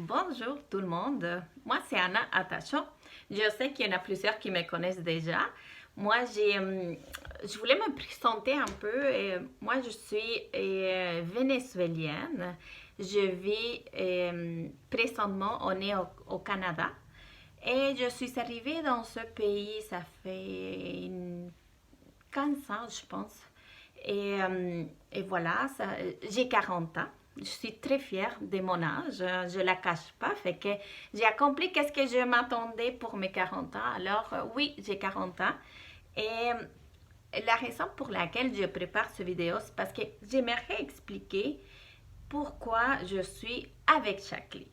Bonjour tout le monde, moi c'est Anna Attachon. Je sais qu'il y en a plusieurs qui me connaissent déjà. Moi je voulais me présenter un peu. Moi je suis vénézuélienne. Je vis présentement, on est au Canada. Et je suis arrivée dans ce pays, ça fait 15 ans je pense. Et voilà, j'ai 40 ans. Je suis très fière de mon âge, je ne la cache pas, fait que j'ai accompli qu'est-ce que je m'attendais pour mes 40 ans. Alors oui, j'ai 40 ans. Et la raison pour laquelle je prépare cette vidéo, c'est parce que j'aimerais expliquer pourquoi je suis avec Chakli.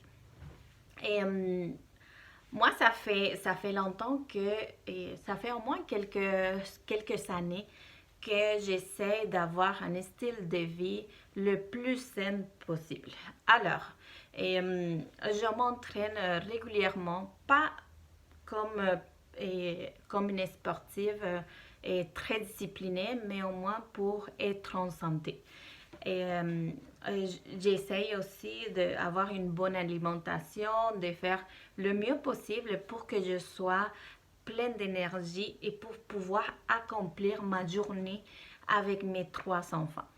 Et moi, ça fait longtemps que, et ça fait au moins quelques années que j'essaie d'avoir un style de vie le plus sain possible. Alors, je m'entraîne régulièrement, pas comme, comme une sportive et très disciplinée, mais au moins pour être en santé. Et j'essaye aussi d'avoir une bonne alimentation, de faire le mieux possible pour que je sois pleine d'énergie et pour pouvoir accomplir ma journée avec mes 3 enfants.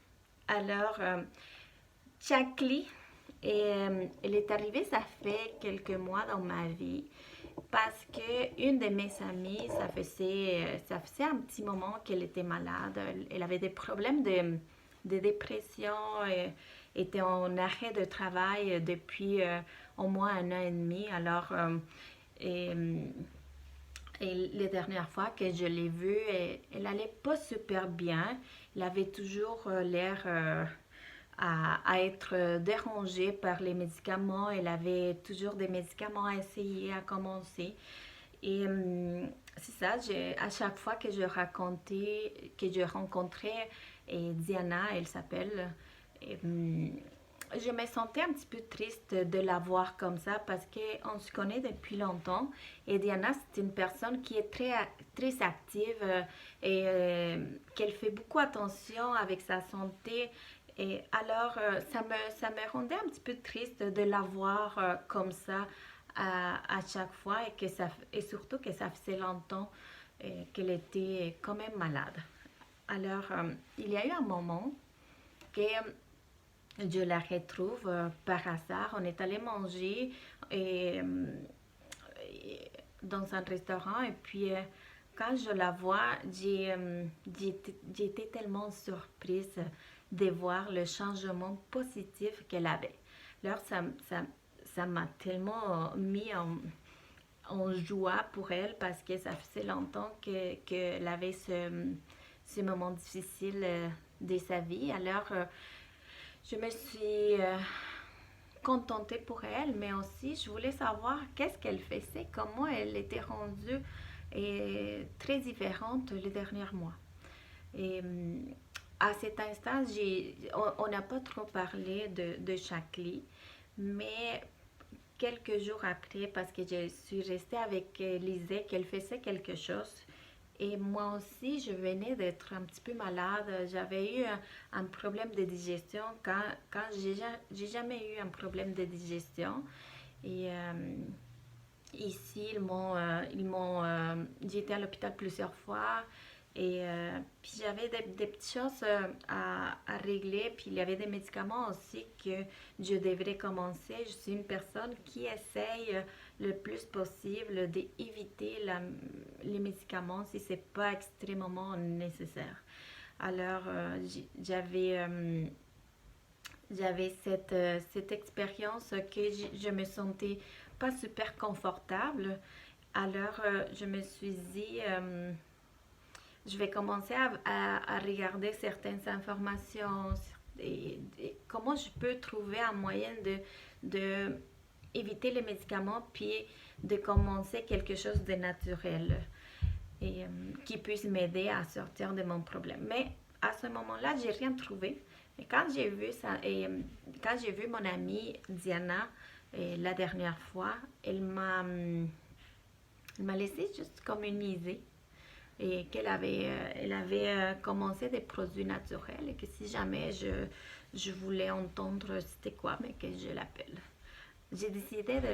Alors, Chakli, elle est arrivée, ça fait quelques mois dans ma vie parce que une de mes amies, ça faisait un petit moment qu'elle était malade. Elle avait des problèmes de dépression, était en arrêt de travail depuis au moins 1 an et demi. Alors, et, et les dernières fois que je l'ai vue, elle allait pas super bien. Elle avait toujours l'air à être dérangée par les médicaments. Elle avait toujours des médicaments à essayer, à commencer. Et c'est ça, à chaque fois que que je rencontrais Diana, elle s'appelle, et, je me sentais un petit peu triste de la voir comme ça parce qu'on se connaît depuis longtemps. Et Diana, c'est une personne qui est très active et qu'elle fait beaucoup attention avec sa santé. Et alors, ça me rendait un petit peu triste de la voir comme ça à chaque fois et surtout que ça faisait longtemps qu'elle était quand même malade. Alors, il y a eu un moment que je la retrouve par hasard. On est allé manger dans un restaurant et puis quand je la vois, j'ai été tellement surprise de voir le changement positif qu'elle avait. Alors, ça m'a tellement mis en joie pour elle parce que ça faisait longtemps qu'elle avait ce moment difficile de sa vie. Alors, je me suis contentée pour elle, mais aussi je voulais savoir qu'est-ce qu'elle faisait, comment elle était rendue et très différente les derniers mois. Et à cet instant, on n'a pas trop parlé de Chakli, mais quelques jours après, parce que je suis restée avec Lisée, qu'elle faisait quelque chose. Et moi aussi, je venais d'être un petit peu malade. J'avais eu un problème de digestion quand j'ai jamais eu un problème de digestion. Et ici, j'étais à l'hôpital plusieurs fois. Et puis j'avais des petites choses à régler. Puis il y avait des médicaments aussi que je devrais commencer. Je suis une personne qui essaye le plus possible d'éviter les médicaments si c'est pas extrêmement nécessaire. Alors j'avais cette expérience que je me sentais pas super confortable. Alors je me suis dit je vais commencer à regarder certaines informations et comment je peux trouver un moyen de éviter les médicaments puis de commencer quelque chose de naturel et qui puisse m'aider à sortir de mon problème. Mais à ce moment-là, j'ai rien trouvé. Et quand j'ai vu ça, et quand j'ai vu mon amie Diana la dernière fois, elle m'a laissé juste comme une idée et elle avait commencé des produits naturels et que si jamais je voulais entendre c'était quoi, mais que je l'appelle. j'ai décidé de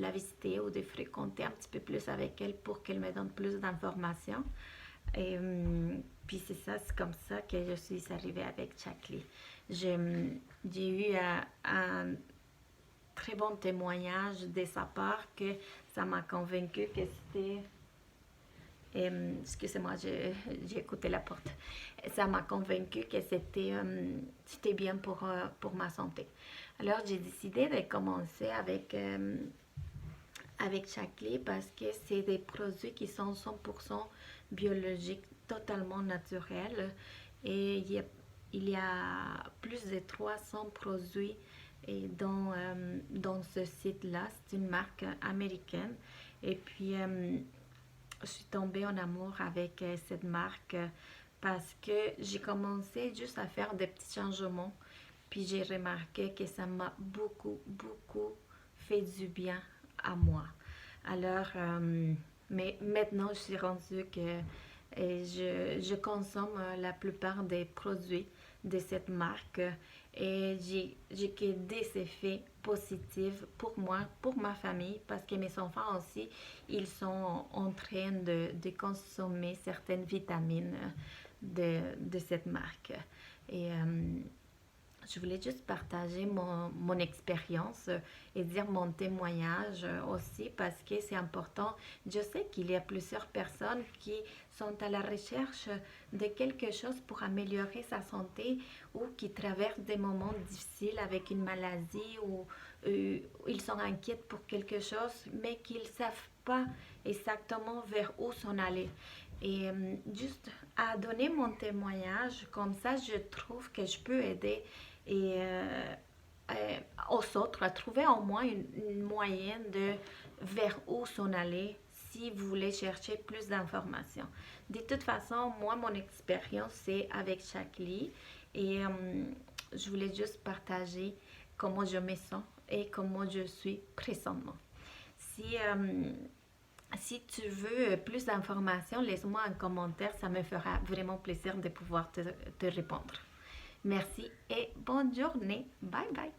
la visiter ou de fréquenter un petit peu plus avec elle pour qu'elle me donne plus d'informations. Et puis c'est ça, c'est comme ça que je suis arrivée avec Chakli. J'ai eu un très bon témoignage de sa part que ça m'a convaincu que c'était... excusez-moi, j'ai écouté la porte. Ça m'a convaincu que c'était bien pour ma santé. Alors j'ai décidé de commencer avec Chakli parce que c'est des produits qui sont 100% biologiques, totalement naturels. Et il y a plus de 300 produits dans ce site-là. C'est une marque américaine. Et puis, je suis tombée en amour avec cette marque parce que j'ai commencé juste à faire des petits changements. Puis j'ai remarqué que ça m'a beaucoup, beaucoup fait du bien à moi. Alors, mais maintenant, je suis rendue que je consomme la plupart des produits de cette marque et j'ai que des effets positifs pour moi, pour ma famille, parce que mes enfants aussi, ils sont en train de consommer certaines vitamines de cette marque. Et je voulais juste partager mon expérience et dire mon témoignage aussi parce que c'est important. Je sais qu'il y a plusieurs personnes qui sont à la recherche de quelque chose pour améliorer sa santé ou qui traversent des moments difficiles avec une maladie ou ils sont inquiets pour quelque chose mais qu'ils ne savent pas exactement vers où s'en aller. Et juste à donner mon témoignage, comme ça je trouve que je peux aider et aux autres à trouver au moins une moyenne de vers où s'en aller si vous voulez chercher plus d'informations. De toute façon, moi, mon expérience, c'est avec Chakli et je voulais juste partager comment je me sens et comment je suis présentement. Si, si tu veux plus d'informations, laisse-moi un commentaire, ça me fera vraiment plaisir de pouvoir te répondre. Merci et bonne journée. Bye bye.